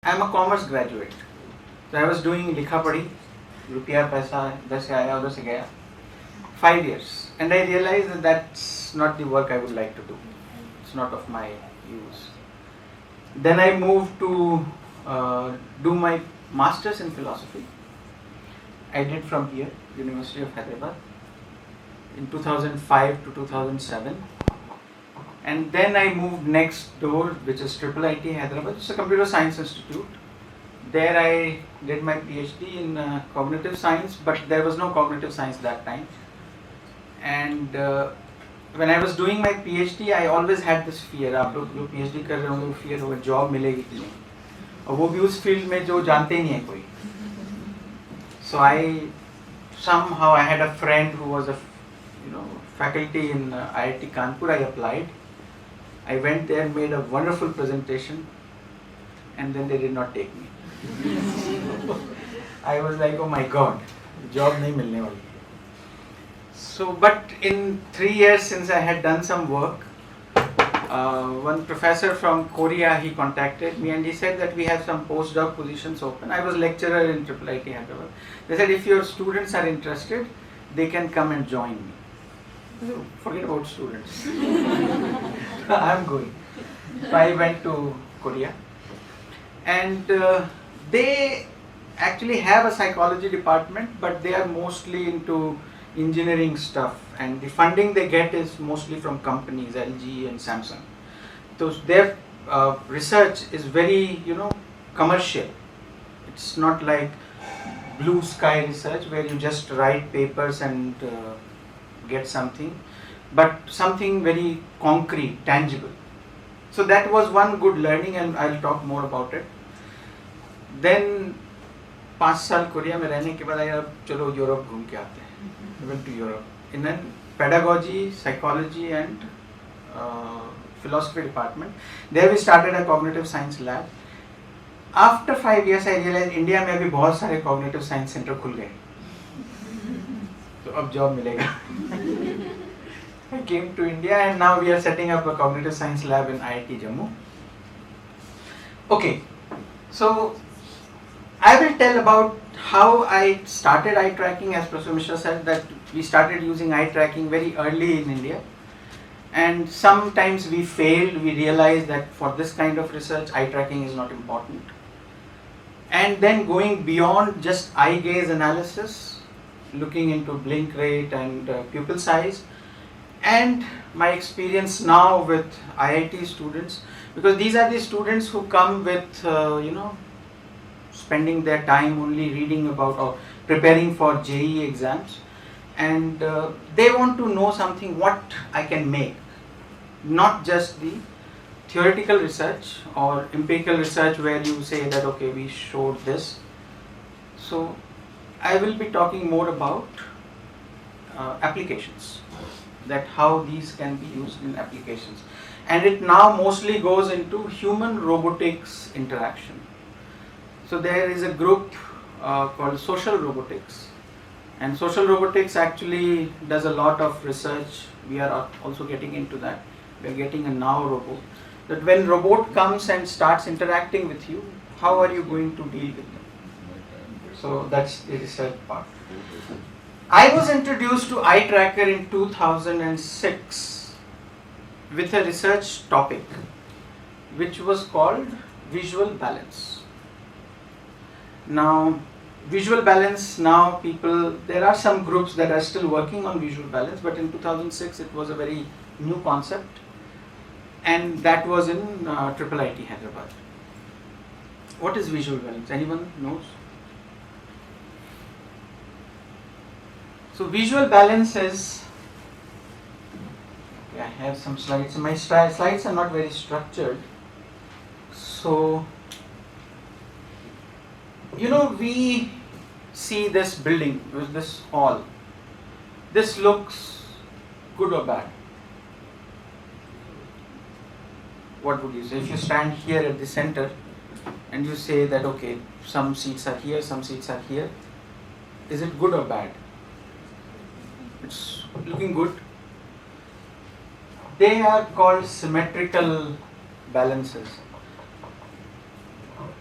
I'm a commerce graduate. So I was doing likha padi, rupiya paisa, idhar se aaya, udhar se gaya. 5 years. And I realized that that's not the work I would like to do. It's not of my use. Then I moved to do my masters in philosophy. I did from here, University of Hyderabad, in 2005 to 2007. And then I moved next door, which is Triple IT Hyderabad. It's a computer science institute. There I did my PhD in cognitive science, but there was no cognitive science that time. And when I was doing my PhD, I always had this fear. आप लोग जो PhD कर रहे होंगे वो fear होगा job मिलेगी कि नहीं, और वो भी उस field में जो जानते ही नहीं है कोई. So I had a friend who was a faculty in IIT Kanpur. I applied. I went there, made a wonderful presentation, and then they did not take me. I was like, oh my God, job nahi milne wali. So, but in 3 years since I had done some work, one professor from Korea, he contacted me and he said that we have some postdoc positions open. I was lecturer in IIIT Hyderabad. They said if your students are interested, they can come and join me. So, forget about students. I'm going. So I went to Korea, and they actually have a psychology department, but they are mostly into engineering stuff, and the funding they get is mostly from companies, LG and Samsung. So their research is very, commercial. It's not like blue sky research where you just write papers and get something, but something very concrete, tangible. So that was one good learning, and I'll talk more about it. Then 5 साल Korea में रहने के बाद आया, चलो Europe घूम के आते हैं. We went to Europe in a pedagogy, psychology and philosophy department. There we started a cognitive science lab. After 5 years I realized India में भी बहुत सारे cognitive science center खुल गए, तो अब job मिलेगा. I came to India and now we are setting up a cognitive science lab in IIT Jammu. Okay, so I will tell about how I started eye tracking. As Professor Mishra said, that we started using eye tracking very early in India, and sometimes we failed. We realized that for this kind of research, eye tracking is not important. And then going beyond just eye gaze analysis, looking into blink rate and pupil size, and my experience now with IIT students, because these are the students who come with spending their time only reading about or preparing for JEE exams, and they want to know something what I can make, not just the theoretical research or empirical research where you say that okay, we showed this. So I will be talking more about applications, that how these can be used in applications, and it now mostly goes into human robotics interaction. So there is a group called social robotics, and social robotics actually does a lot of research. We are also getting into that. We are getting a now robot, that when robot comes and starts interacting with you, how are you going to deal with them? So that's the research part. I was introduced to eye tracker in 2006 with a research topic which was called visual balance. Now visual balance, there are some groups that are still working on visual balance, but in 2006 it was a very new concept, and that was in IIIT Hyderabad. What is visual balance? Anyone knows? So visual balance is, I have some slides. My slides are not very structured. So, we see this building, this hall. This looks good or bad? What would you say? If you stand here at the center and you say that okay, some seats are here, some seats are here, is it good or bad? It's looking good. They are called symmetrical balances.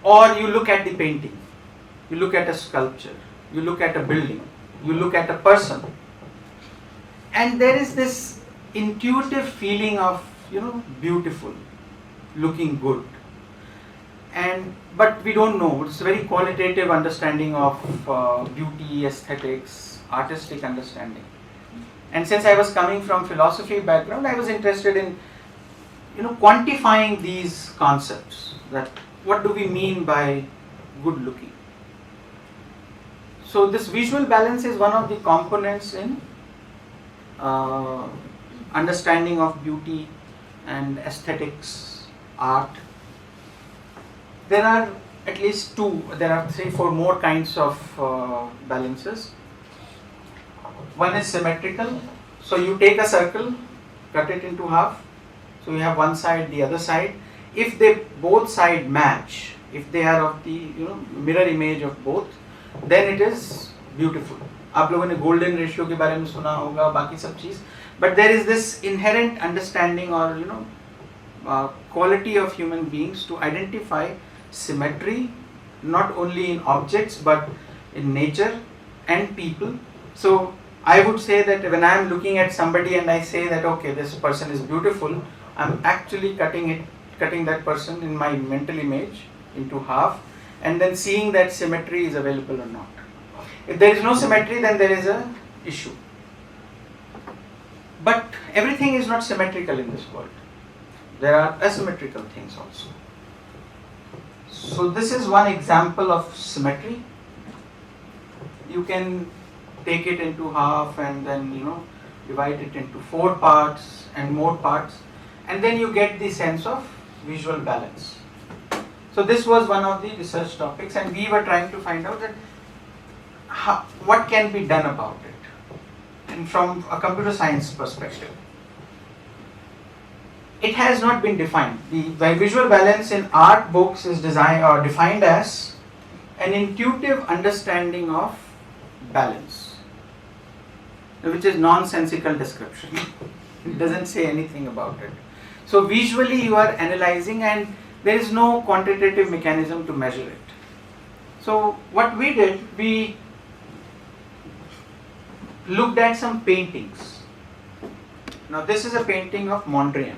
Or you look at the painting, you look at a sculpture, you look at a building, you look at a person, and there is this intuitive feeling of, beautiful, looking good. And but we don't know. It's a very qualitative understanding of beauty, aesthetics, artistic understanding. And since I was coming from philosophy background, I was interested in quantifying these concepts. That what do we mean by good looking? So this visual balance is one of the components in understanding of beauty and aesthetics, art. There are at least there are 3-4 more kinds of balances. One is symmetrical. So you take a circle, cut it into half. So you have one side, the other side. If they both sides match, if they are of the mirror image of both, then it is beautiful. आप लोगों ने golden ratio के बारे में सुना होगा, बाकी सब चीज. But there is this inherent understanding or quality of human beings to identify symmetry, not only in objects but in nature and people. So I would say that when I am looking at somebody and I say that okay, this person is beautiful, I am actually cutting that person in my mental image into half, and then seeing that symmetry is available or not. If there is no symmetry, then there is a issue. But everything is not symmetrical in this world. There are asymmetrical things also. So this is one example of symmetry. You can take it into half and then divide it into 4 parts and more parts, and then you get the sense of visual balance. So this was one of the research topics, and we were trying to find out that what can be done about it, and from a computer science perspective. It has not been defined. The visual balance in art books is defined as an intuitive understanding of balance, which is nonsensical description. It doesn't say anything about it. So visually you are analyzing, and there is no quantitative mechanism to measure it. So what we did, we looked at some paintings. Now this is a painting of Mondrian.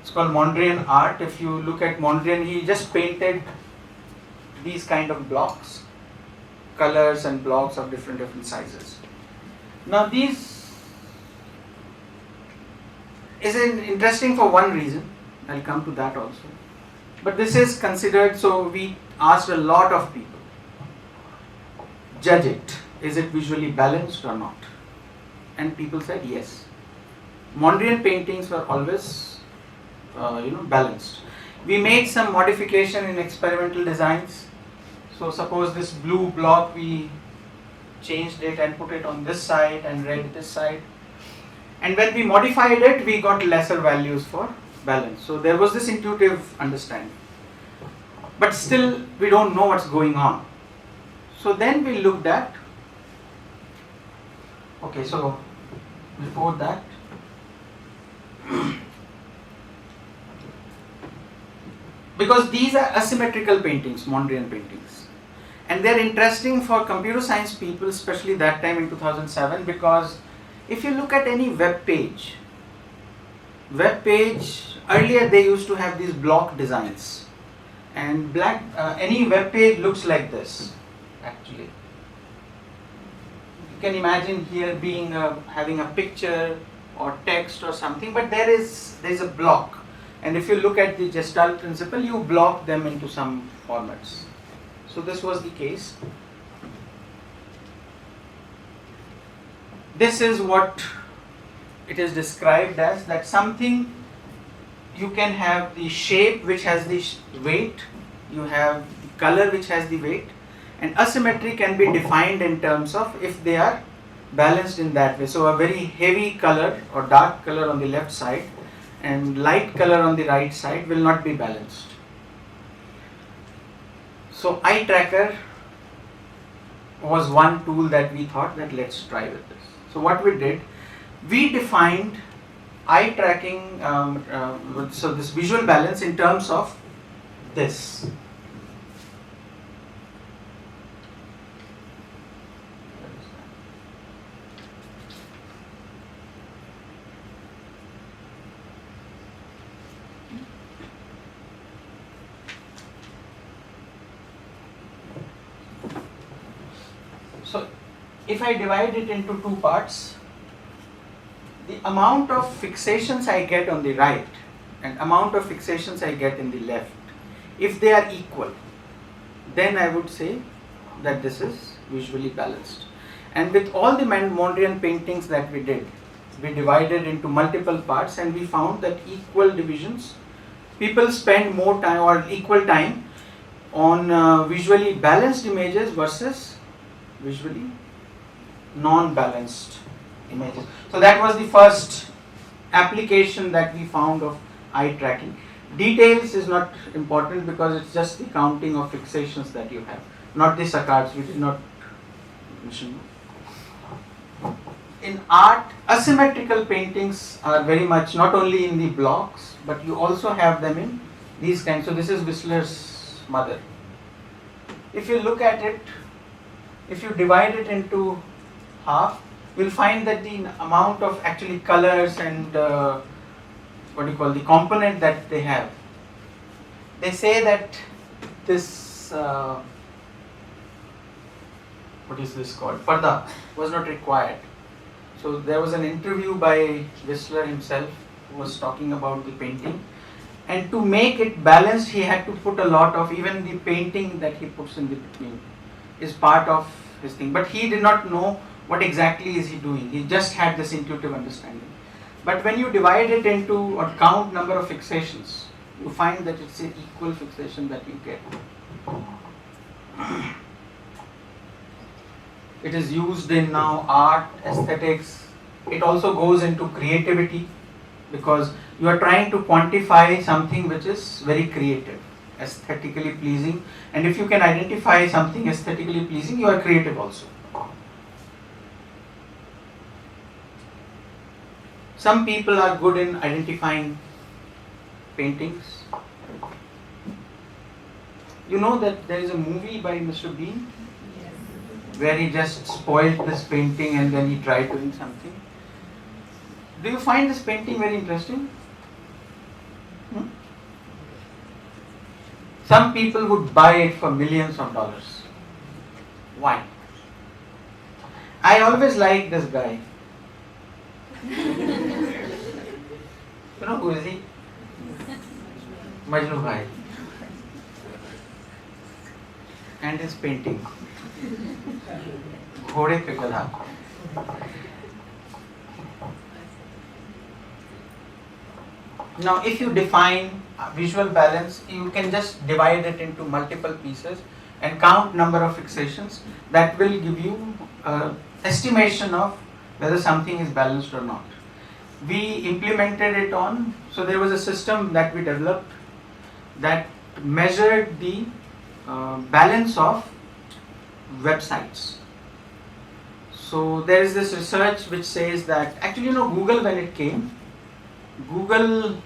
It's called Mondrian art. If you look at Mondrian, he just painted these kind of blocks, colors and blocks of different sizes. Now these is interesting for one reason. I'll come to that also. But this is considered, so we asked a lot of people, judge it. Is it visually balanced or not? And people said yes. Mondrian paintings were always balanced. We made some modification in experimental designs. So suppose this blue block, we changed it and put it on this side and red this side. And when we modified it, we got lesser values for balance. So there was this intuitive understanding. But still, we don't know what's going on. So then we looked at, okay, so before that, because these are asymmetrical paintings, Mondrian paintings, and they're interesting for computer science people, especially that time in 2007, because if you look at any web page, earlier they used to have these block designs, and any web page looks like this actually. You can imagine here being having a picture or text or something, but there is a block, and if you look at the Gestalt principle, you block them into some formats. So this was the case. This is what it is described as, that something, you can have the shape which has the weight, you have the color which has the weight, and asymmetry can be defined in terms of if they are balanced in that way. So a very heavy color or dark color on the left side and light color on the right side will not be balanced. So eye tracker was one tool that we thought that let's try with this. So what we did, we defined eye tracking, so this visual balance in terms of this. So if I divide it into two parts, the amount of fixations I get on the right and amount of fixations I get in the left, if they are equal, then I would say that this is visually balanced. And with all the Mondrian paintings that we did, we divided into multiple parts and we found that equal divisions, people spend more time or equal time on visually balanced images versus visually non-balanced images. So that was the first application that we found of eye tracking. Details is not important because it's just the counting of fixations that you have, not the saccades. We did not mention. In art, asymmetrical paintings are very much not only in the blocks, but you also have them in these kinds. So this is Whistler's mother. If you look at it, if you divide it into half, you'll find that the amount of actually colors and the component that they have. They say that this, what is this called? Parda was not required. So there was an interview by Whistler himself who was talking about the painting. And to make it balanced, he had to put a lot of, even the painting that he puts in the between is part of his thing. But he did not know what exactly is he doing. He just had this intuitive understanding. But when you divide it into or count number of fixations, you find that it's an equal fixation that you get. It is used in now art, aesthetics. It also goes into creativity because you are trying to quantify something which is very creative, aesthetically pleasing. And if you can identify something aesthetically pleasing, you are creative also. Some people are good in identifying paintings. You know that there is a movie by Mr. Bean where he just spoiled this painting and then he tried doing something. Do you find this painting very interesting? Some people would buy it for millions of dollars. Why? I always like this guy. You know who is he? Majnu Bhai. And his painting. Ghode pe Gadha. Now if you define visual balance, you can just divide it into multiple pieces and count number of fixations. That will give you estimation of whether something is balanced or not. We implemented it on, so there was a system that we developed that measured the balance of websites. So there is this research which says that, actually Google when it came, Google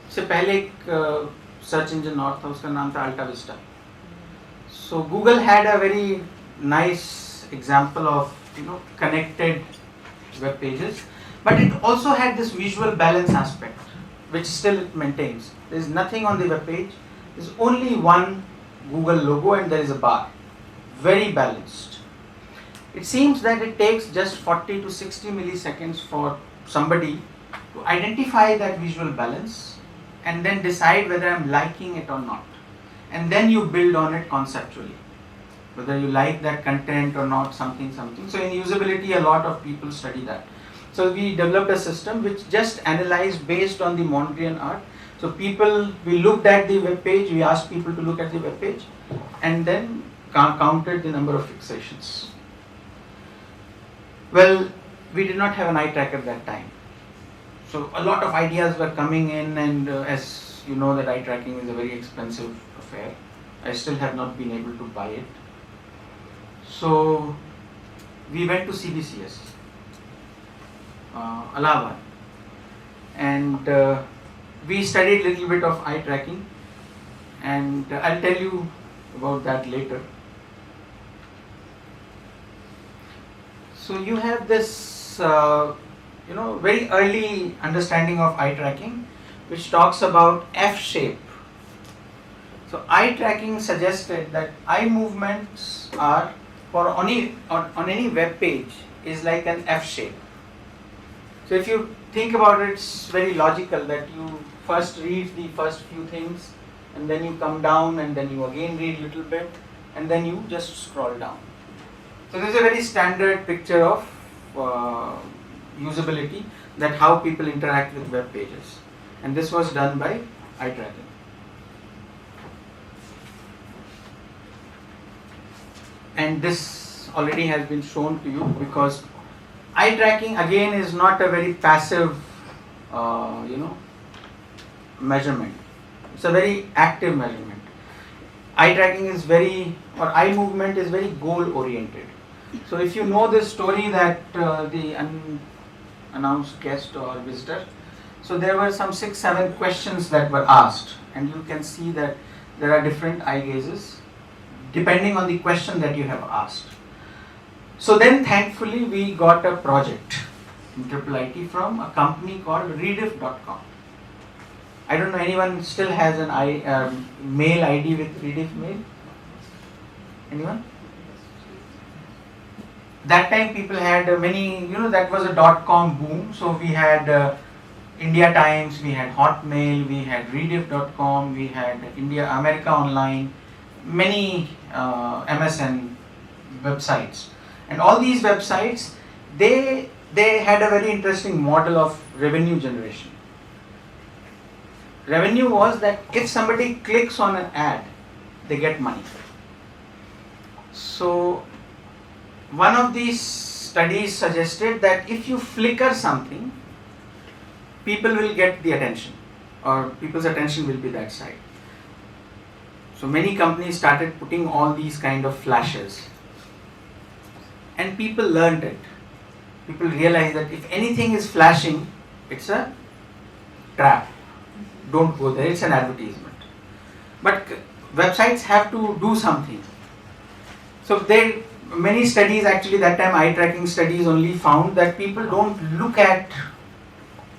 से पहले एक search engine और था, उसका नाम था Alta Vista. So Google had a very nice example of connected web pages, but it also had this visual balance aspect which still it maintains. There is nothing on the web page, there is only one Google logo and there is a bar. Very balanced. It seems that it takes just 40 to 60 milliseconds for somebody to identify that visual balance and then decide whether I'm liking it or not. And then you build on it conceptually, whether you like that content or not, something. So in usability, a lot of people study that. So we developed a system which just analyzed based on the Mondrian art. So we looked at the web page, we asked people to look at the web page and then counted the number of fixations. Well, we did not have an eye tracker that time. So a lot of ideas were coming in, and as you know that eye tracking is a very expensive affair. I still have not been able to buy it. So we went to CBCS, Allahabad, and we studied a little bit of eye tracking, and I'll tell you about that later. So you have this very early understanding of eye tracking, which talks about F shape. So eye tracking suggested that eye movements are on any web page is like an F shape. So if you think about it, it's very logical that you first read the first few things, and then you come down, and then you again read a little bit, and then you just scroll down. So this is a very standard picture of usability, that how people interact with web pages, and this was done by eye tracking. And this already has been shown to you, because eye tracking again is not a very passive measurement. It's a very active measurement. Eye tracking is eye movement is very goal oriented. So if you know this story that the unannounced guest or visitor, so there were some 6-7 questions that were asked, and you can see that there are different eye gazes depending on the question that you have asked. So then thankfully we got a project in IIIT from a company called rediff.com. I don't know, anyone still has an mail ID with Rediff mail? Anyone? That time people had many, that was a .com boom. So we had India Times, we had Hotmail, we had Rediff.com, we had America Online, many MSN websites. And all these websites, they had a very interesting model of revenue generation. Revenue was that if somebody clicks on an ad, they get money. So one of these studies suggested that if you flicker something, people will get the attention, or people's attention will be that side. So many companies started putting all these kind of flashes, and people learned it. People realized that if anything is flashing, it's a trap. Don't go there, it's an advertisement. But websites have to do something. So many studies, actually that time eye tracking studies only found that people don't look at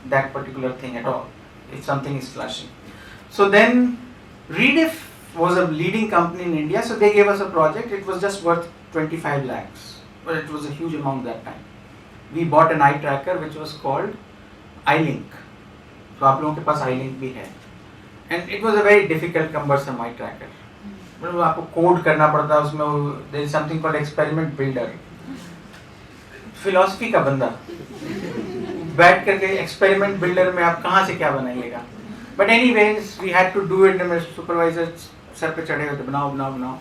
that particular thing at all if something is flashing. So then Rediff was a leading company in India, so they gave us a project. It was just worth 25 lakhs, but it was a huge amount that time. We bought an eye tracker which was called iLink. So आप लोगों के पास iLink भी है, and it was a very difficult, cumbersome eye tracker. मतलब आपको code करना पड़ता है उसमें. There is something called experiment builder. Philosophy का बंदा बैठ करके एक्सपेरिमेंट बिल्डर में आप कहाँ से क्या बनाइएगा. But anyways, we had to do it. मेरे supervisor सर पे चढ़े हुए थे, बनाओ.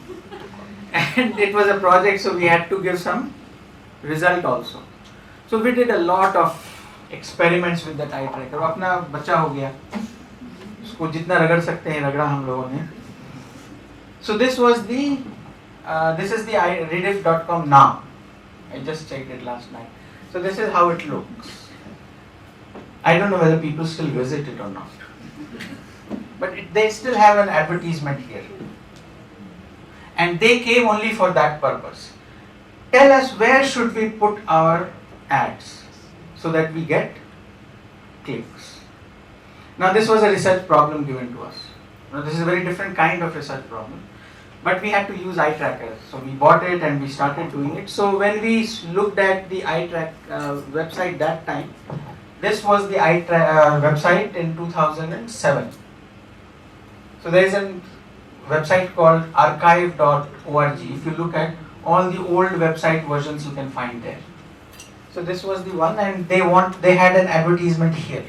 And it was a project, so we had to give some result also. So we did a lot of experiments with that eye tracker. अपना बच्चा हो गया, उसको जितना रगड़ सकते हैं रगड़ा हम लोगों ने. So this is the Rediff.com now. I just checked it last night. So this is how it looks. I don't know whether people still visit it or not, but they still have an advertisement here, and they came only for that purpose. Tell us where should we put our ads so that we get clicks. Now this was a research problem given to us. Now this is a very different kind of research problem, but we had to use eye trackers. So we bought it and we started doing it. So when we looked at the eye track website that time, this was the website in 2007. So there is a website called archive.org. If you look at all the old website versions, you can find there. So this was the one, and they had an advertisement here.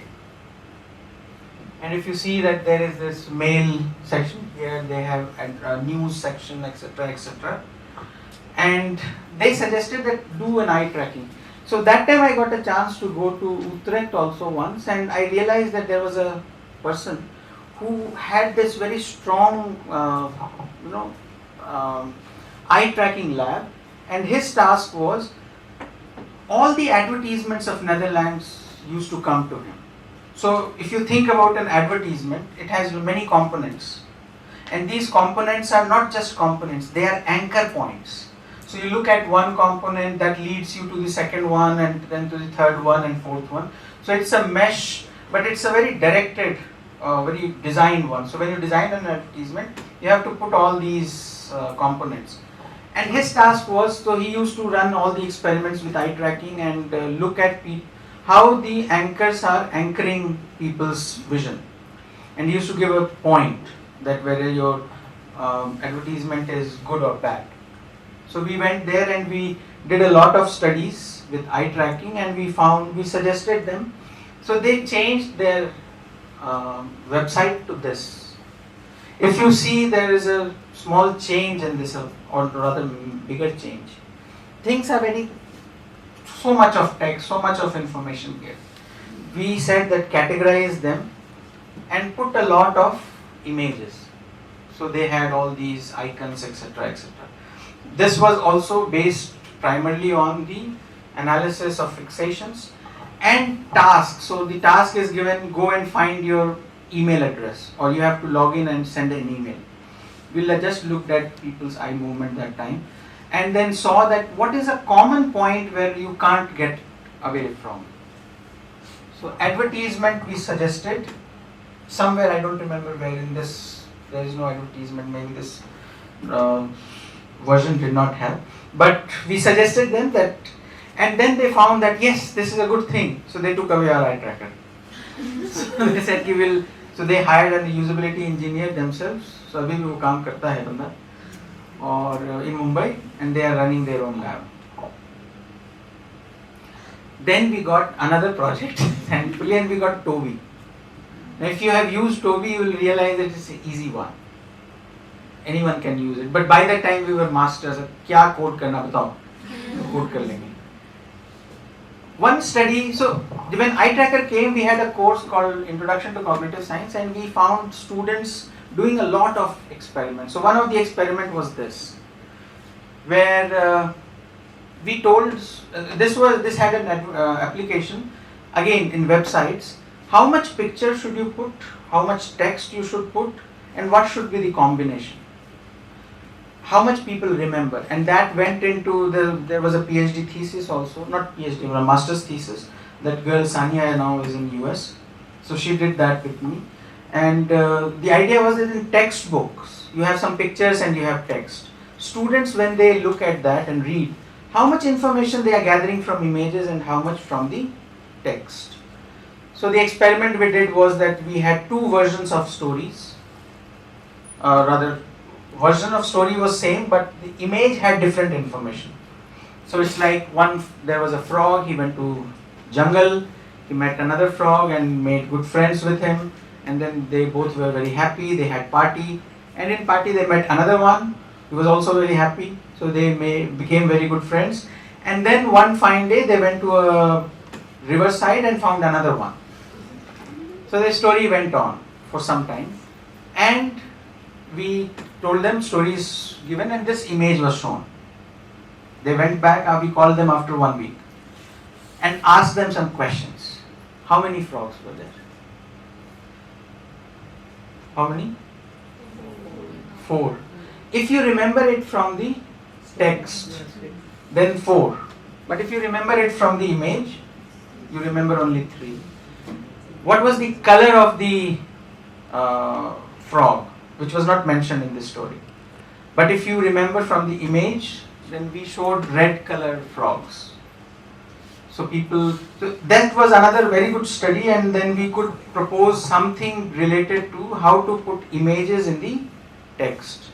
And if you see that there is this mail section here, they have a news section, etc., etc. And they suggested that do an eye tracking. So that time I got a chance to go to Utrecht also once, and I realized that there was a person who had this very strong, eye tracking lab, and his task was all the advertisements of Netherlands used to come to him. So if you think about an advertisement, it has many components, And these components are not just components, they are anchor points. So you look at one component that leads you to the second one and then to the third one and fourth one. So it's a mesh, but it's a very directed, very designed one. So when you design an advertisement, you have to put all these components. And his task was, so he used to run all the experiments with eye tracking and look at how the anchors are anchoring people's vision. And he used to give a point that whether your advertisement is good or bad. So we went there and we did a lot of studies with eye tracking, and we suggested them. So they changed their website to this. If you see, there is a small change in this, or rather bigger change. Things are so much of text, so much of information here. We said that categorize them and put a lot of images. So they had all these icons, etc., etc. This was also based primarily on the analysis of fixations and tasks. So the task is given, go and find your email address, or you have to log in and send an email. We'll just looked at people's eye movement that time, and then saw that what is a common point where you can't get away from. So advertisement we suggested, somewhere I don't remember where in this, there is no advertisement, maybe this version did not have, but we suggested them that, and then they found that yes, this is a good thing, so they took away our eye tracker. So they said so they hired a usability engineer themselves, so अभी भी वो काम करता है बंदा, और in Mumbai, and they are running their own lab. Then we got another project, thankfully, and we got Toby. Now if you have used Toby, you will realize that it's an easy one. Anyone can use it, but by that time we were masters. क्या code करना बताओ, code कर लेंगे. One study, so when eye tracker came, we had a course called Introduction to Cognitive Science, and we found students doing a lot of experiments. So one of the experiment was this, where we told this had an application again in websites. How much picture should you put? How much text you should put? And what should be the combination? How much people remember? And that went into there was a PhD thesis also, not PhD, but a master's thesis. That girl Sania now is in US. So she did that with me. And the idea was that in textbooks, you have some pictures and you have text. Students, when they look at that and read, how much information they are gathering from images and how much from the text. So the experiment we did was that we had two versions of stories. Version of story was same, but the image had different information. So it's like there was a frog, he went to jungle, he met another frog and made good friends with him, and then they both were very happy, they had party, and in party they met another one, he was also very happy, so they became very good friends, and then one fine day they went to a riverside and found another one. So the story went on for some time, and we told them stories given, and this image was shown. They went back, we called them after 1 week and asked them some questions. How many frogs were there? How many? 4. If you remember it from the text, then 4. But if you remember it from the image, you remember only 3. What was the color of the frog? Which was not mentioned in this story. But if you remember from the image, then we showed red colored frogs. So that was another very good study, and then we could propose something related to how to put images in the text.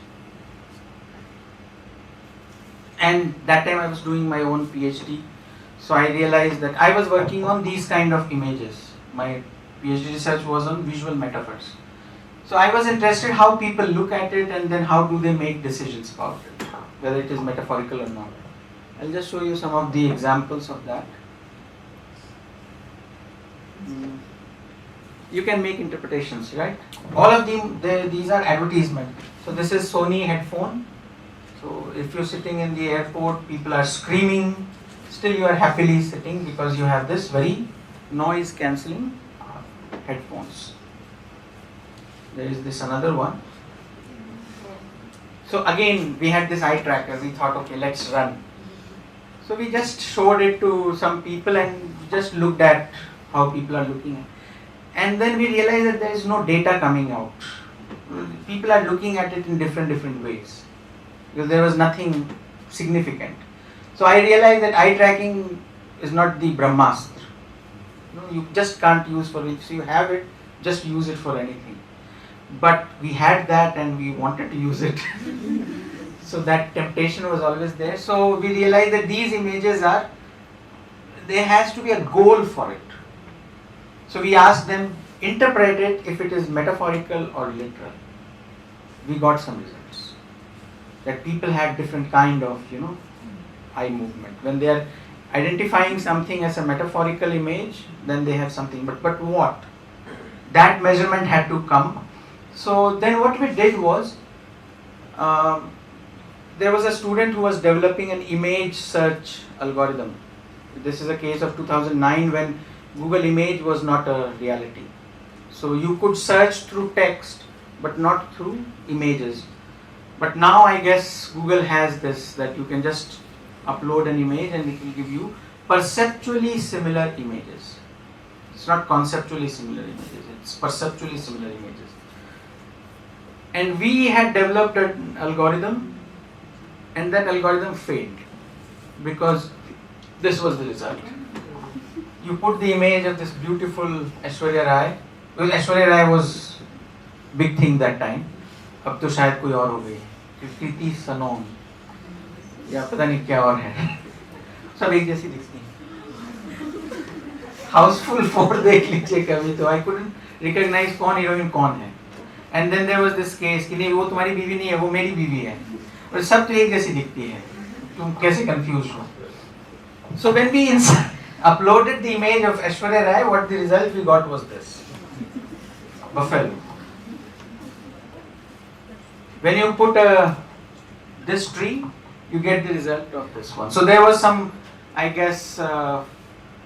And that time I was doing my own PhD, so I realized that I was working on these kind of images. My PhD research was on visual metaphors. So I was interested how people look at it and then how do they make decisions about it, whether it is metaphorical or not. I'll just show you some of the examples of that. You can make interpretations, right? All of them, these are advertisement. So this is Sony headphone. So if you're sitting in the airport, people are screaming, still you are happily sitting because you have this very noise cancelling headphones. There is this another one. So again, we had this eye tracker. We thought, okay, let's run. So we just showed it to some people and just looked at how people are looking at. And then we realized that there is no data coming out. People are looking at it in different ways because there was nothing significant. So I realized that eye tracking is not the Brahmastra. You just can't use for it. So you have it, just use it for anything. But we had that and we wanted to use it. So that temptation was always there. So we realized that these images there has to be a goal for it. So we asked them, interpret it if it is metaphorical or literal. We got some results. That people had different kind of, eye movement. When they are identifying something as a metaphorical image, then they have something. But what? That measurement had to come. So then what we did was, there was a student who was developing an image search algorithm. This is a case of 2009 when Google Image was not a reality. So you could search through text but not through images. But now I guess Google has this, that you can just upload an image and it will give you perceptually similar images. It's not conceptually similar images, it's perceptually similar images. And we had developed an algorithm and that algorithm failed because this was the result. You put the image of this beautiful Aishwarya Rai, because Aishwarya Rai was big thing that time. अब तो शायद कोई और हो गई, कृति सनोन या पता नहीं क्या और है, सब एक जैसी दिखती हैं. हाउसफुल 4 देख लीजिए कभी तो I couldn't recognize कौन हीरोइन कौन है. And then there was this case कि नहीं वो तुम्हारी बीवी नहीं है, वो मेरी बीवी है, और सब तो एक जैसी दिखती है, तुम कैसे confused हो. So when we uploaded the image of Aishwarya Rai, what the result we got was this buffalo. When you put this tree, you get the result of this one. So there was some, I guess,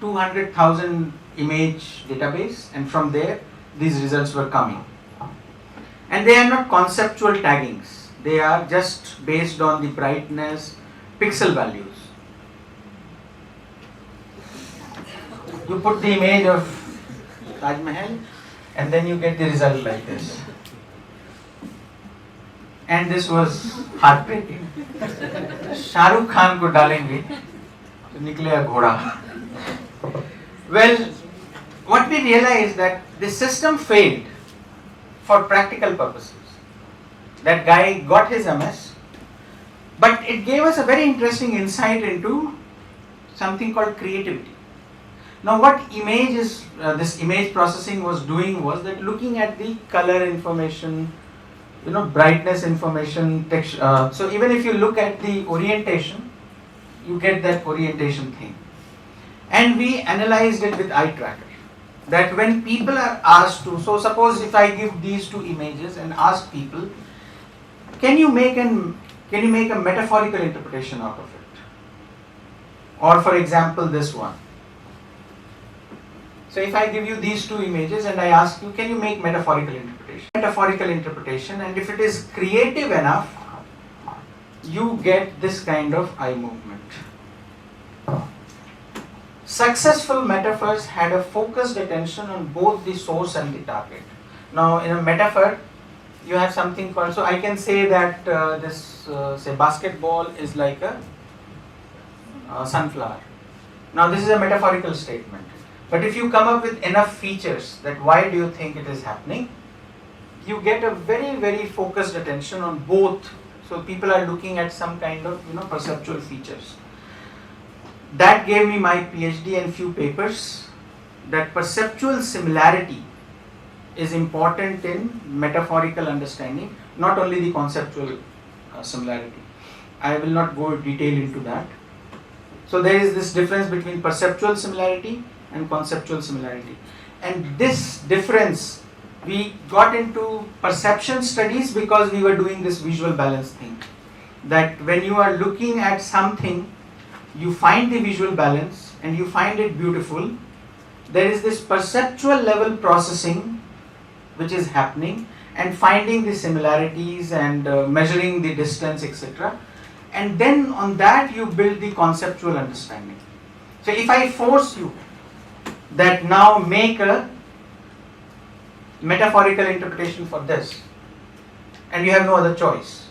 200,000 image database, and from there these results were coming. And they are not conceptual taggings. They are just based on the brightness, pixel values. You put the image of Taj Mahal and then you get the result like this. And this was heartbreaking. Shahrukh Khan को डालेंगे तो निकलेगा घोड़ा. Well, what we realized that the system failed for practical purposes. That guy got his MS, but it gave us a very interesting insight into something called creativity. Now what this image processing was doing was that looking at the color information, brightness information, texture. So even if you look at the orientation, you get that orientation thing. And we analyzed it with eye tracker. That when people are asked to, so suppose if I give these two images and ask people, can you make a metaphorical interpretation out of it? Or for example, this one. So if I give you these two images and I ask you, can you make metaphorical interpretation? Metaphorical interpretation, and if it is creative enough, you get this kind of eye movement. Successful metaphors had a focused attention on both the source and the target. Now in a metaphor, you have something called, so I can say that say basketball is like a sunflower. Now this is a metaphorical statement. But if you come up with enough features that why do you think it is happening, you get a very focused attention on both. So people are looking at some kind of perceptual features. That gave me my PhD and few papers, that perceptual similarity is important in metaphorical understanding, not only the conceptual similarity. I will not go in detail into that. So there is this difference between perceptual similarity and conceptual similarity. And this difference, we got into perception studies because we were doing this visual balance thing. That when you are looking at something, you find the visual balance and you find it beautiful. There is this perceptual level processing which is happening, and finding the similarities and measuring the distance, etc. And then on that you build the conceptual understanding. So if I force you that now make a metaphorical interpretation for this, and you have no other choice,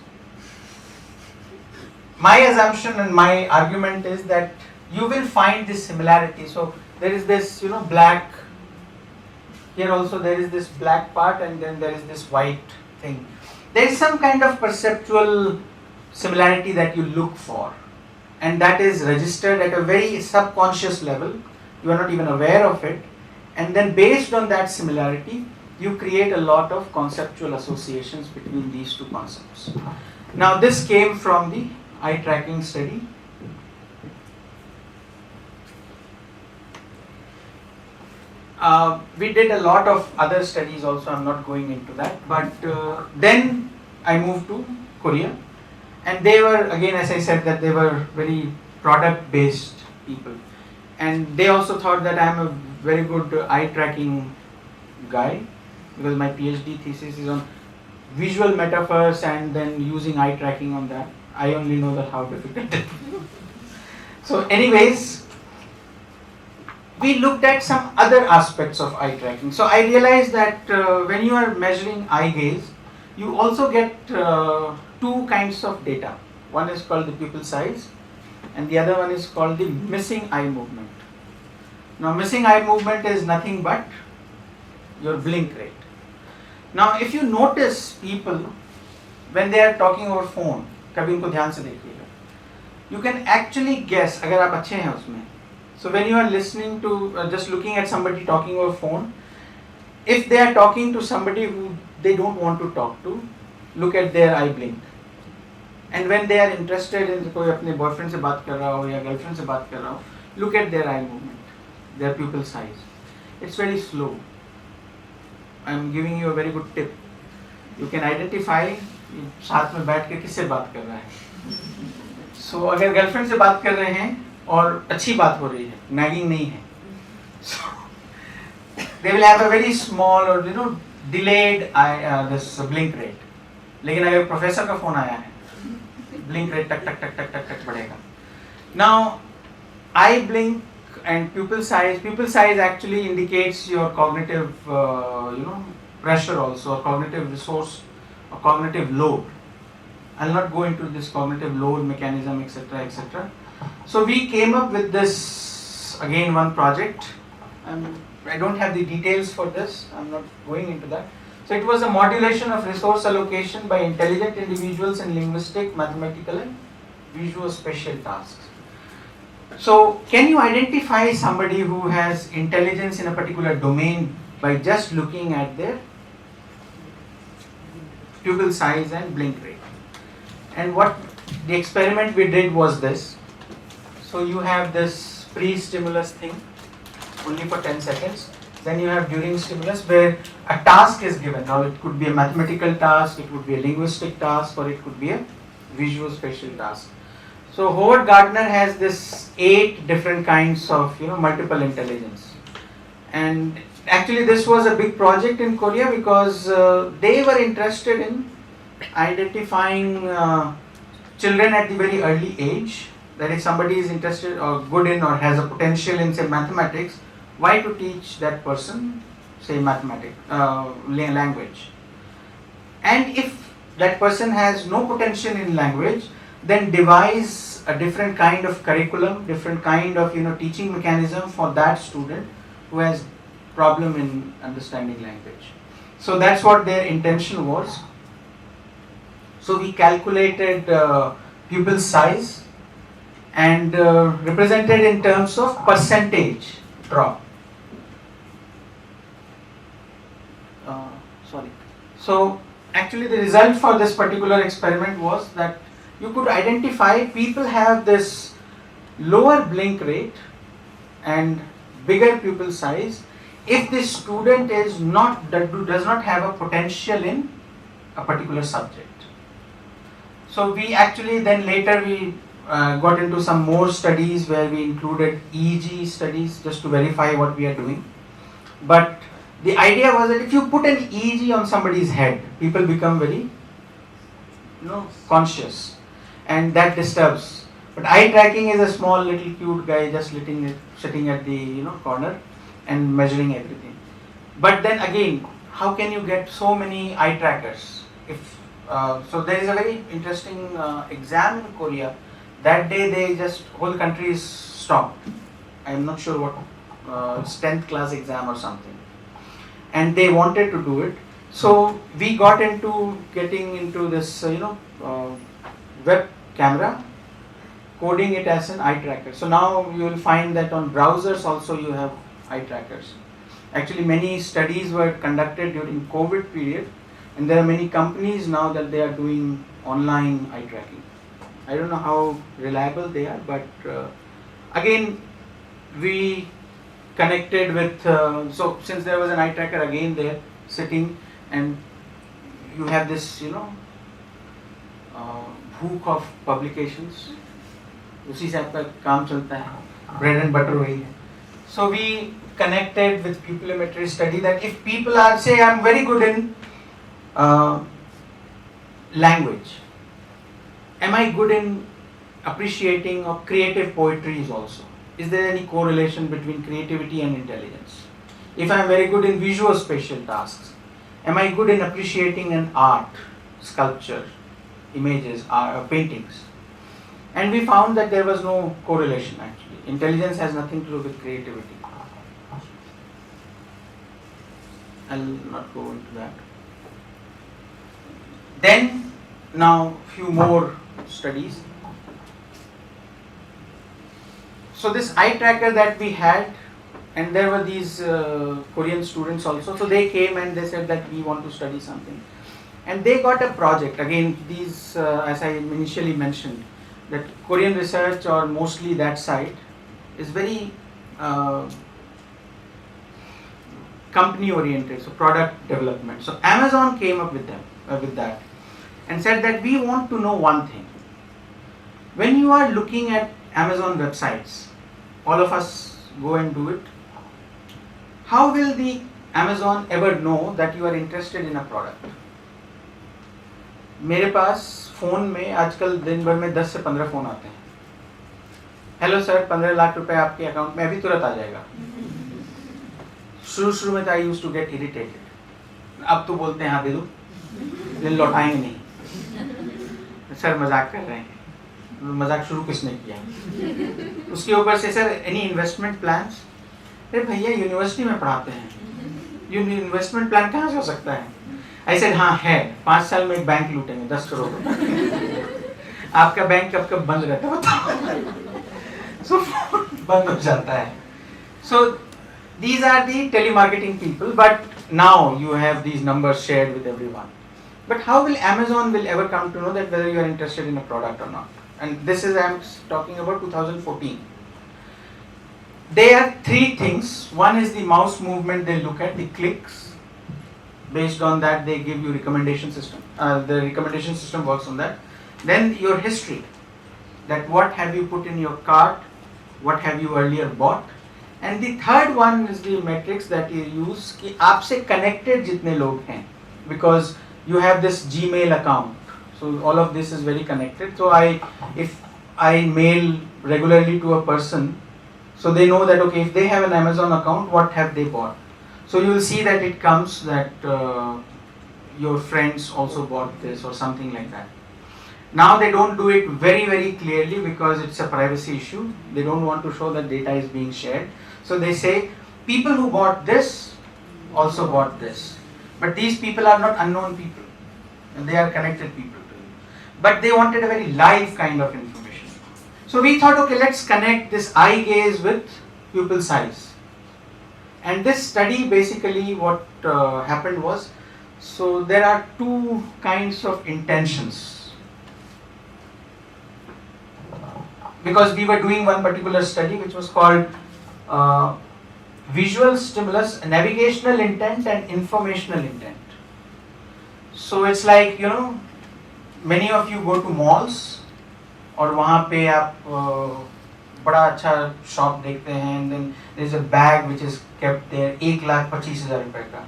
my assumption and my argument is that you will find this similarity. So there is this, black, here also there is this black part, and then there is this white thing. There is some kind of perceptual similarity that you look for, and that is registered at a very subconscious level. You are not even aware of it, and then based on that similarity you create a lot of conceptual associations between these two concepts. Now this came from the eye tracking study. We did a lot of other studies also, I'm not going into that, but then I moved to Korea, and they were, again as I said, that they were very product based people, and they also thought that I am a very good eye tracking guy, because my PhD thesis is on visual metaphors and then using eye tracking on that. I only know that how difficult it is. So anyways, we looked at some other aspects of eye tracking. So I realized that when you are measuring eye gaze, you also get two kinds of data. One is called the pupil size, and the other one is called the missing eye movement. Now missing eye movement is nothing but your blink rate. Now if you notice people when they are talking over phone, कभी उनको ध्यान से देखिएगा, you can actually guess अगर आप अच्छे हैं उसमें. So when you are listening to, just looking at somebody talking over phone, if they are talking to somebody who they don't want to talk to, look at their eye blink. And when they are interested in, कोई अपने boyfriend से बात कर रहा हो या girlfriend से बात कर रहा हो, look at their eye movement, their pupil size. It's very slow. I am giving you a very good tip. You can identify साथ में बैठ के किससे बात कर रहा है. So अगर गर्लफ्रेंड से बात कर रहे हैं और अच्छी बात हो रही है, nagging नहीं है, so they will have a very small or delayed this blink rate. लेकिन अगर प्रोफेसर का फोन आया है, blink rate टक टक टक टक टक टक बढ़ेगा. Now eye blink and pupil size actually indicates your cognitive pressure also, or cognitive resource, or cognitive load. I'll not go into this cognitive load mechanism, etc., etc. So we came up with this, again, one project. I don't have the details for this, I'm not going into that. So it was a modulation of resource allocation by intelligent individuals in linguistic, mathematical and visual spatial tasks. So can you identify somebody who has intelligence in a particular domain by just looking at their pupil size and blink rate? And what the experiment we did was this. So you have this pre-stimulus thing only for 10 seconds. Then you have during stimulus where a task is given. Now it could be a mathematical task, it could be a linguistic task, or it could be a visual spatial task. So Howard Gardner has this 8 different kinds of multiple intelligence. And actually this was a big project in Korea because they were interested in identifying children at the very early age, that if somebody is interested or good in or has a potential in say mathematics, why to teach that person say mathematics, language. And if that person has no potential in language, then devise a different kind of curriculum, different kind of teaching mechanism for that student who has problem in understanding language. So that's what their intention was. So we calculated pupil size and represented in terms of percentage drop. So actually the result for this particular experiment was that you could identify people have this lower blink rate and bigger pupil size if the student does not have a potential in a particular subject. So we actually then later we got into some more studies where we included EEG studies just to verify what we are doing. But The idea was that if you put an EEG on somebody's head, people become very conscious, and that disturbs. But eye tracking is a small little cute guy just sitting at the corner and measuring everything. But then again, how can you get so many eye trackers? If so, there is a very interesting exam in Korea. That day, they just whole country is stopped. I am not sure what 10th class exam or something, and they wanted to do it. So we got into getting into this web camera, coding it as an eye tracker. So now you will find that on browsers also you have eye trackers. Actually, many studies were conducted during COVID period, and there are many companies now that they are doing online eye tracking. I don't know how reliable they are, but again, we connected with, so since there was an eye tracker again there sitting, and you have this hook of publications, उसी से आपका काम चलता है, bread and butter वही है. So we connected with pupillometry study that if people are, say I'm very good in language, am I good in appreciating of creative poetry also? Is there any correlation between creativity and intelligence? If I am very good in visual spatial tasks, am I good in appreciating an art, sculpture, images, paintings? And we found that there was no correlation actually. Intelligence has nothing to do with creativity. I'll not go into that. Then, now few more studies. So this eye tracker that we had, and there were these Korean students also, so they came and they said that we want to study something. And they got a project, again these, as I initially mentioned, that Korean research or mostly that side is very company oriented, so product development. So Amazon came up with them, with that, and said that we want to know one thing. When you are looking at Amazon websites, all of us go and do it. How will the Amazon ever know that you are interested in a product? मेरे पास phone में आजकल दिन भर में 10 से 15 phone आते हैं. Hello sir, 15 lakh रुपए आपके अकाउंट में अभी तुरंत आ जाएगा. शुरू में तो I used to get irritated. अब तो बोलते हैं हाँ दे दो, लेकिन लौटाएंगे नहीं. सर मजाक कर रहे हैं. मजाक शुरू किसने किया? उसके ऊपर से सर एनी इन्वेस्टमेंट प्लान्स. अरे भैया यूनिवर्सिटी में पढ़ाते हैं, इन्वेस्टमेंट प्लान कहाँ से हो सकता है? ऐसे हाँ है, 5 साल में एक बैंक लूटेंगे 10 करोड़ रुपए. आपका बैंक कब कब बंद रहता है बताओ. सो बंद हो जाता है. सो these are the telemarketing people, but now you have these numbers shared with everyone. But how will Amazon will ever come to know that whether you are interested in a product or not? And this is, I am talking about 2014. There are 3 things. One is the mouse movement, they look at the clicks. Based on that, they give you recommendation system. The recommendation system works on that. Then your history, that what have you put in your cart, what have you earlier bought. And the third one is the metrics that you use कि आपसे connected जितने लोग हैं, because you have this Gmail account. So all of this is very connected. So if I mail regularly to a person, so they know that okay, if they have an Amazon account, what have they bought? So you will see that it comes that your friends also bought this or something like that. Now they don't do it very clearly because it's a privacy issue. They don't want to show that data is being shared. So they say people who bought this also bought this. But these people are not unknown people, and they are connected people to you. But they wanted a very live kind of information. So we thought, okay, let's connect this eye gaze with pupil size. And this study basically what happened was, so there are 2 kinds of intentions. Because we were doing one particular study which was called visual stimulus, navigational intent and informational intent. So it's like, many of you go to malls और वहाँ पे आप बड़ा अच्छा shop देखते हैं, and then there is a bag which is kept there 1,25,000 रुपए का,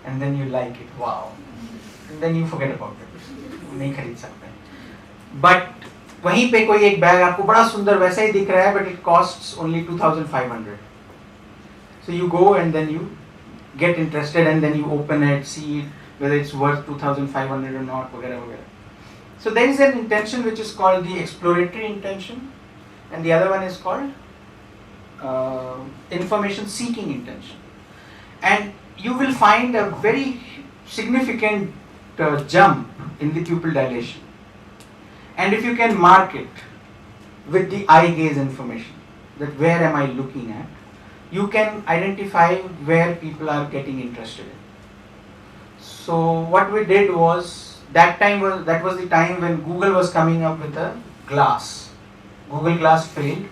and then you like it, wow, and then you forget about it, नहीं खरीद सकते. But वहीं पे कोई एक बैग आपको बड़ा सुंदर वैसा ही दिख रहा है, but it costs only 2,500. So you go and then you get interested and then you open it, see it, whether it's worth 2,500 or not, वगैरह वगैरह. So there is an intention which is called the exploratory intention, and the other one is called information seeking intention. And you will find a very significant jump in the pupil dilation. And if you can mark it with the eye gaze information, that where am I looking at, you can identify where people are getting interested in. So what we did was, that was the time when Google was coming up with a glass. Google Glass failed.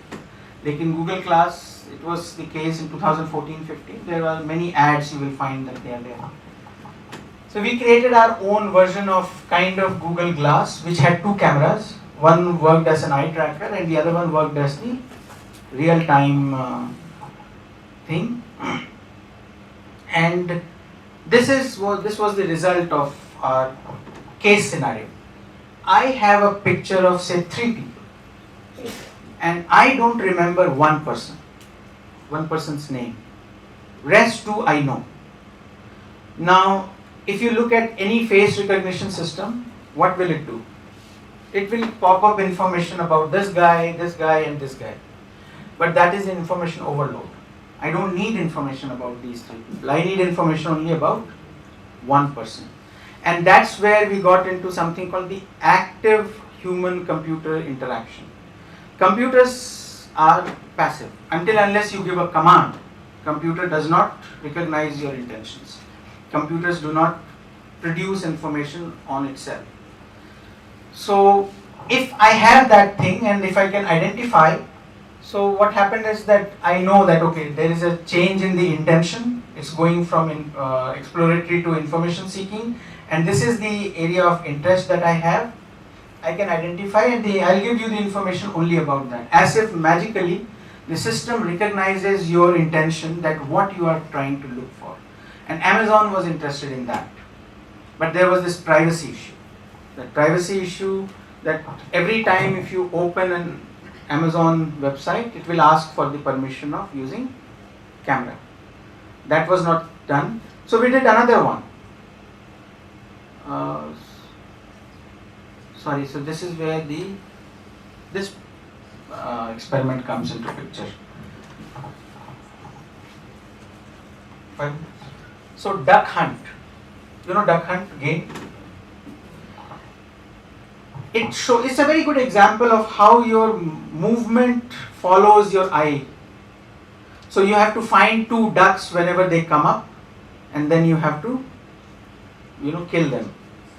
Like in Google Glass, it was the case in 2014-15. There are many ads you will find that they are there. So we created our own version of kind of Google Glass, which had two cameras. One worked as an eye tracker and the other one worked as the real-time thing. And this was the result of our case scenario. I have a picture of say 3 people, and I don't remember one person's name. Rest 2 I know. Now, if you look at any face recognition system, what will it do? It will pop up information about this guy, and this guy. But that is information overload. I don't need information about these 3 people. I need information only about one person. And that's where we got into something called the active human-computer interaction. Computers are passive. Until unless you give a command, computer does not recognize your intentions. Computers do not produce information on itself. So if I have that thing and if I can identify, so what happened is that I know that okay, there is a change in the intention. It's going from exploratory to information seeking, and this is the area of interest that I have. I can identify and I'll give you the information only about that. As if magically the system recognizes your intention, that what you are trying to look for. And Amazon was interested in that. But there was this privacy issue. That privacy issue that every time if you open an Amazon website, it will ask for the permission of using camera. That was not done. So we did another one. So this is where this experiment comes into picture. Fine. So duck hunt. You know duck hunt game? It's a very good example of how your movement follows your eye. So you have to find 2 ducks whenever they come up, and then you have to, kill them,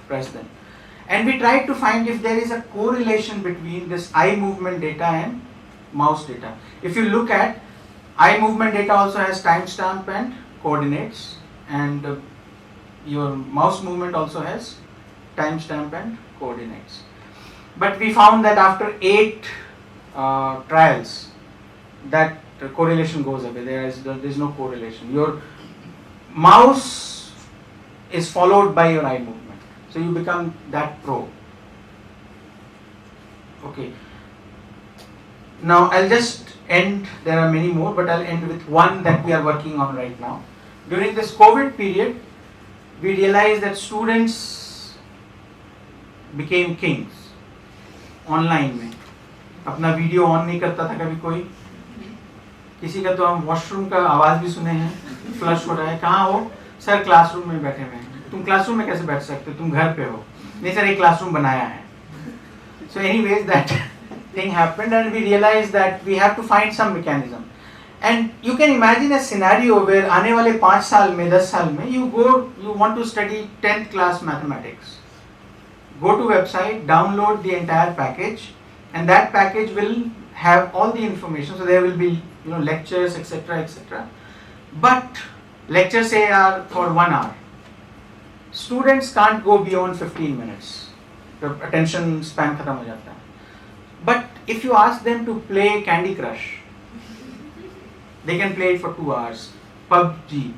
press them. And we tried to find if there is a correlation between this eye movement data and mouse data. If you look at eye movement data also has timestamp and coordinates, and your mouse movement also has timestamp and coordinates. But we found that after 8 trials, that correlation goes away. There is no correlation. Your mouse is followed by your eye movement. So you become that pro. Okay. Now I'll just end, there are many more, but I'll end with one that we are working on right now. During this COVID period, we realized that students became kings online में. अपना video on नहीं करता था कभी कोई. किसी का तो हम वॉशरूम का आवाज भी सुने हैं, फ्लश हो रहा है, कहाँ हो सर? क्लासरूम में बैठे हुए हैं. तुम क्लासरूम में कैसे बैठ सकते हो? तुम घर पे हो. नहीं सर, एक क्लासरूम बनाया है. So anyways, that thing happened and we realized that we have to find some mechanism. And you can imagine a scenario where आने वाले 5 साल में, 10 साल में, you want to study 10th class mathematics. Go to website, download the entire package, and that package will have all the information. So there will be lectures, etc., etc. But lectures say are for 1 hour. Students can't go beyond 15 minutes. The attention span खत्म हो जाता है. But if you ask them to play Candy Crush, they can play it for 2 hours. PUBG,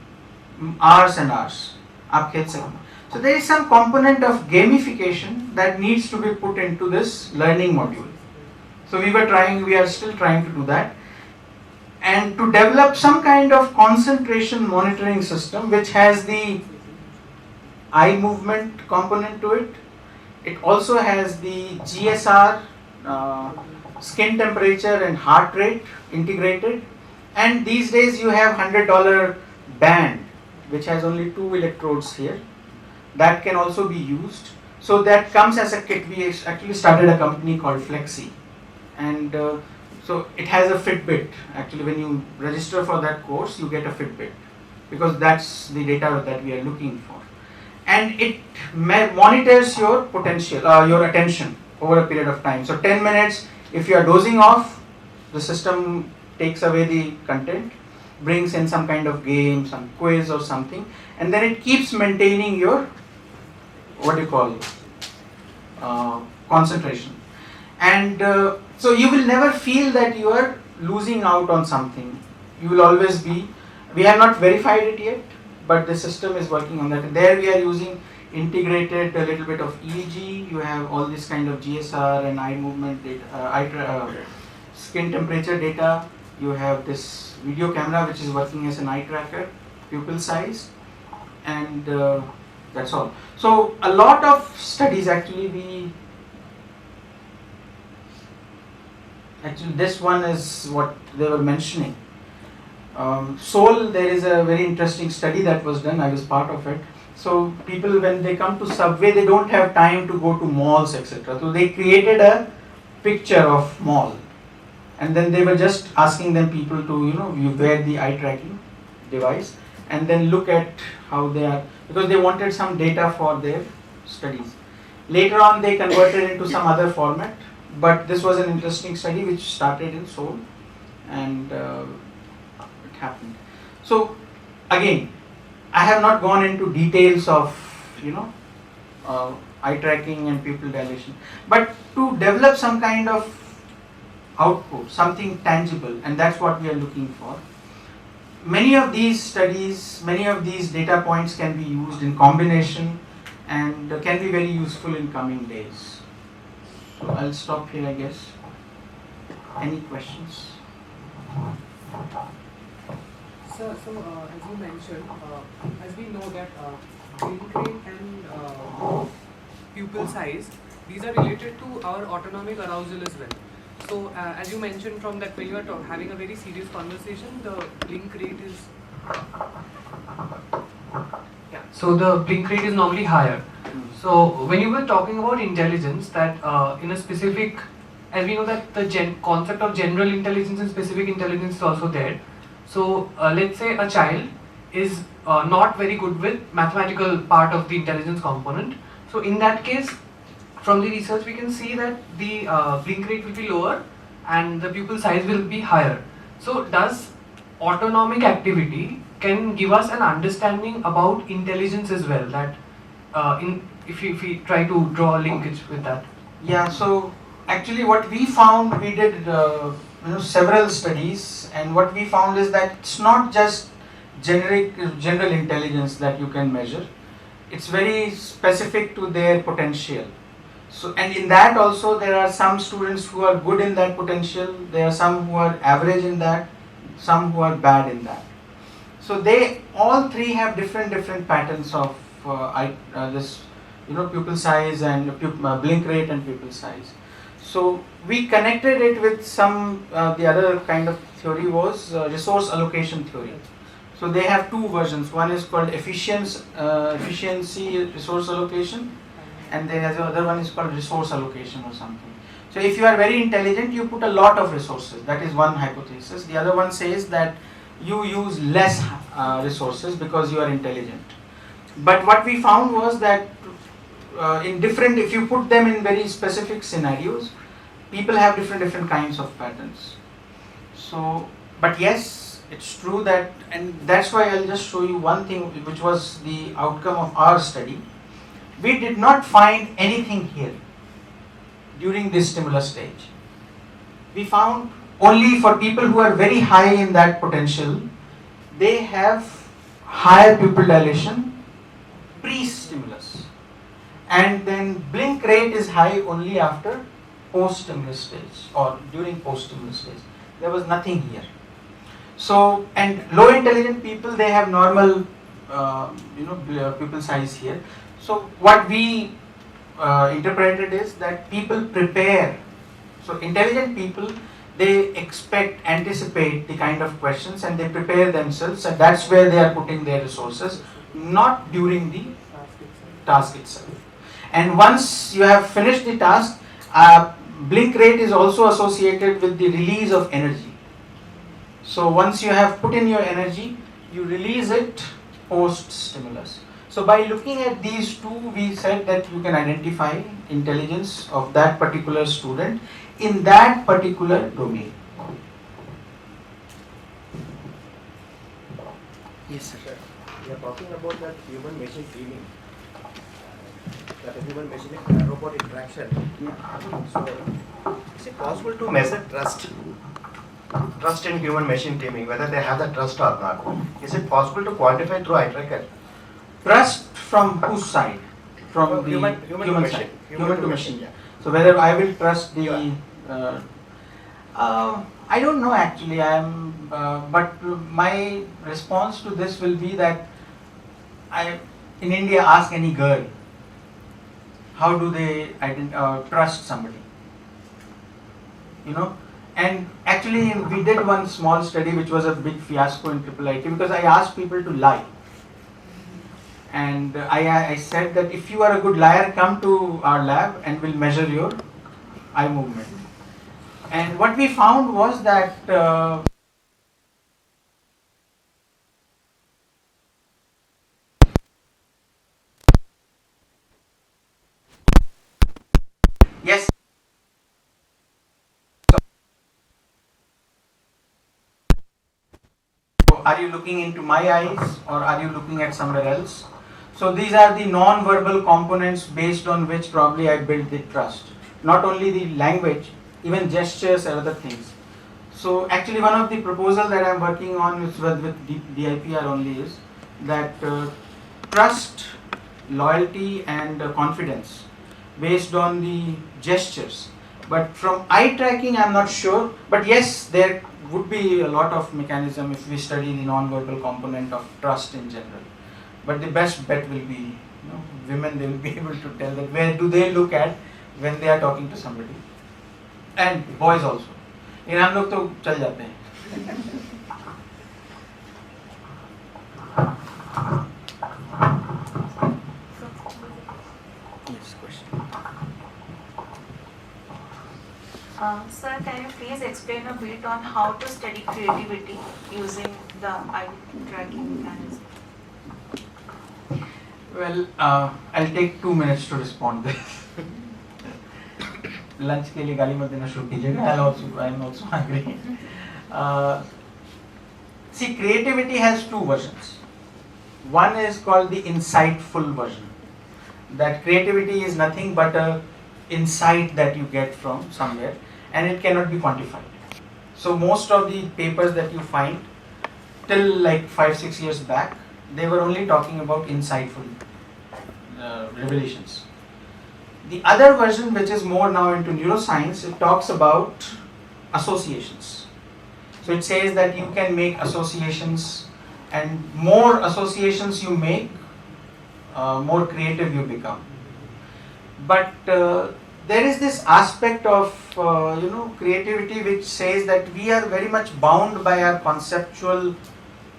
hours and hours. आप खेल सकते हैं. So there is some component of gamification that needs to be put into this learning module. So we are still trying to do that, and to develop some kind of concentration monitoring system which has the eye movement component to it. It also has the GSR, skin temperature and heart rate integrated. And these days you have $100 band which has only 2 electrodes here. That can also be used. So that comes as a kit. We actually started a company called Flexi, and so it has a Fitbit. Actually, when you register for that course, you get a Fitbit because that's the data that we are looking for, and it monitors your potential, your attention over a period of time. So 10 minutes, if you are dozing off, the system takes away the content, brings in some kind of game, some quiz or something, and then it keeps maintaining your concentration. And so you will never feel that you are losing out on something. You will always be. We have not verified it yet, but the system is working on that. And there we are using integrated a little bit of EEG. You have all this kind of GSR and eye movement data, skin temperature data. You have this video camera which is working as an eye tracker, pupil size, and that's all. So a lot of studies actually this one is what they were mentioning. Seoul, there is a very interesting study that was done. I was part of it. So people, when they come to subway, they don't have time to go to malls, etc. So they created a picture of mall, and then they were just asking them people to you wear the eye tracking device and then look at how they are, because they wanted some data for their studies. Later on they converted into some other format, but this was an interesting study which started in Seoul, and it happened. So again, I have not gone into details of eye tracking and pupil dilation, but to develop some kind of output, something tangible, and that's what we are looking for. Many of these studies, many of these data points can be used in combination and can be very useful in coming days. So I'll stop here, I guess. Any questions? So as you mentioned, as we know that brain rate and pupil size, these are related to our autonomic arousal as well. So as you mentioned from that, when you are having a very serious conversation, the blink rate is so the blink rate is normally higher. So when you were talking about intelligence, that in a specific, as we know that the concept of general intelligence and specific intelligence is also there. So let's say a child is not very good with mathematical part of the intelligence component. So in that case, from the research we can see that the blink rate will be lower and the pupil size will be higher. So does autonomic activity can give us an understanding about intelligence as well, that if we try to draw a linkage with that? Yeah, so actually what we found, we did several studies, and what we found is that it's not just general intelligence that you can measure. It's very specific to their potential. So, and in that also there are some students who are good in that potential, there are some who are average in that, some who are bad in that. So they all three have different patterns of this pupil size and blink rate and pupil size. So we connected it with some the other kind of theory was resource allocation theory. So they have two versions. One is called efficiency resource allocation, and then the other one is called resource allocation or something. So if you are very intelligent, you put a lot of resources. That is one hypothesis. The other one says that you use less resources because you are intelligent. But what we found was that if you put them in very specific scenarios, people have different kinds of patterns. So, but yes, it's true that, and that's why I'll just show you one thing which was the outcome of our study. We did not find anything here during this stimulus stage. We found only for people who are very high in that potential, they have higher pupil dilation pre-stimulus, and then blink rate is high only after post-stimulus stage or during post-stimulus stage. There was nothing here. So, and low intelligent people, they have normal pupil size here. So what we interpreted is that people prepare. So intelligent people, they anticipate the kind of questions and they prepare themselves, and that's where they are putting their resources, not during the task itself. And once you have finished the task, blink rate is also associated with the release of energy. So once you have put in your energy, you release it post stimulus. So by looking at these two, we said that you can identify intelligence of that particular student in that particular domain. Yes, sir. We are talking about that human machine teaming, that human machine robot interaction. So, is it possible to measure trust? Trust in human machine teaming, whether they have the trust or not. Is it possible to quantify through eye tracker? Trust from whose side? From the human to machine. side. Human to machine. Yeah. So whether I will trust the I don't know actually. But my response to this will be that in India, ask any girl, how do they trust somebody? You know, and actually we did one small study which was a big fiasco in IIIT because I asked people to lie. And I said that if you are a good liar, come to our lab and we'll measure your eye movement. And what we found was that yes. So are you looking into my eyes or are you looking at somewhere else? So these are the non-verbal components based on which probably I built the trust. Not only the language, even gestures and other things. So actually one of the proposals that I am working on with DIPR only is that trust, loyalty and confidence based on the gestures. But from eye tracking I am not sure, but yes, there would be a lot of mechanism if we study the non-verbal component of trust in general. But the best bet will be, women, they will be able to tell that where do they look at when they are talking to somebody. And boys also. In हम लोग तो चल जाते हैं. Yes, question. Sir, can you please explain a bit on how to study creativity using the eye tracking mechanism? Well, I'll take 2 minutes to respond this. Lunch के लिए गाली मत देना शुरू कीजिएगा. I am also hungry. See, creativity has two versions. One is called the insightful version. That creativity is nothing but a insight that you get from somewhere, and it cannot be quantified. So most of the papers that you find till like 5-6 years back, they were only talking about insightful revelations. The other version, which is more now into neuroscience, it talks about associations. So it says that you can make associations, and more associations you make, more creative you become. But there is this aspect of creativity which says that we are very much bound by our conceptual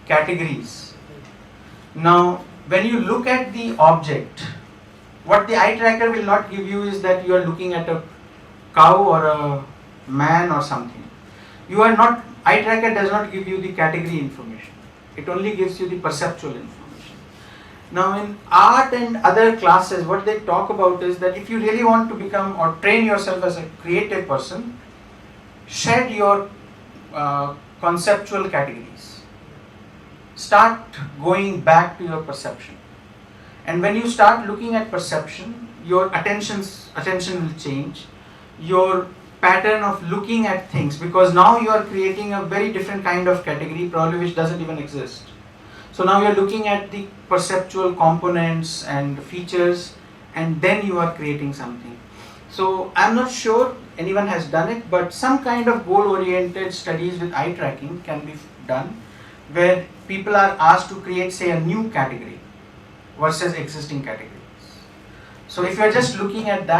categories. Now, when you look at the object, what the eye tracker will not give you is that you are looking at a cow or a man or something. Eye tracker does not give you the category information. It only gives you the perceptual information. Now in art and other classes, what they talk about is that if you really want to become or train yourself as a creative person, shed your conceptual categories. Start going back to your perception. And when you start looking at perception, your attention will change, your pattern of looking at things, because now you are creating a very different kind of category probably which doesn't even exist. So now you are looking at the perceptual components and features, and then you are creating something. So I'm not sure anyone has done it, but some kind of goal-oriented studies with eye tracking can be done, where people are asked to create, say, a new category versus existing categories. So if you are just looking at that,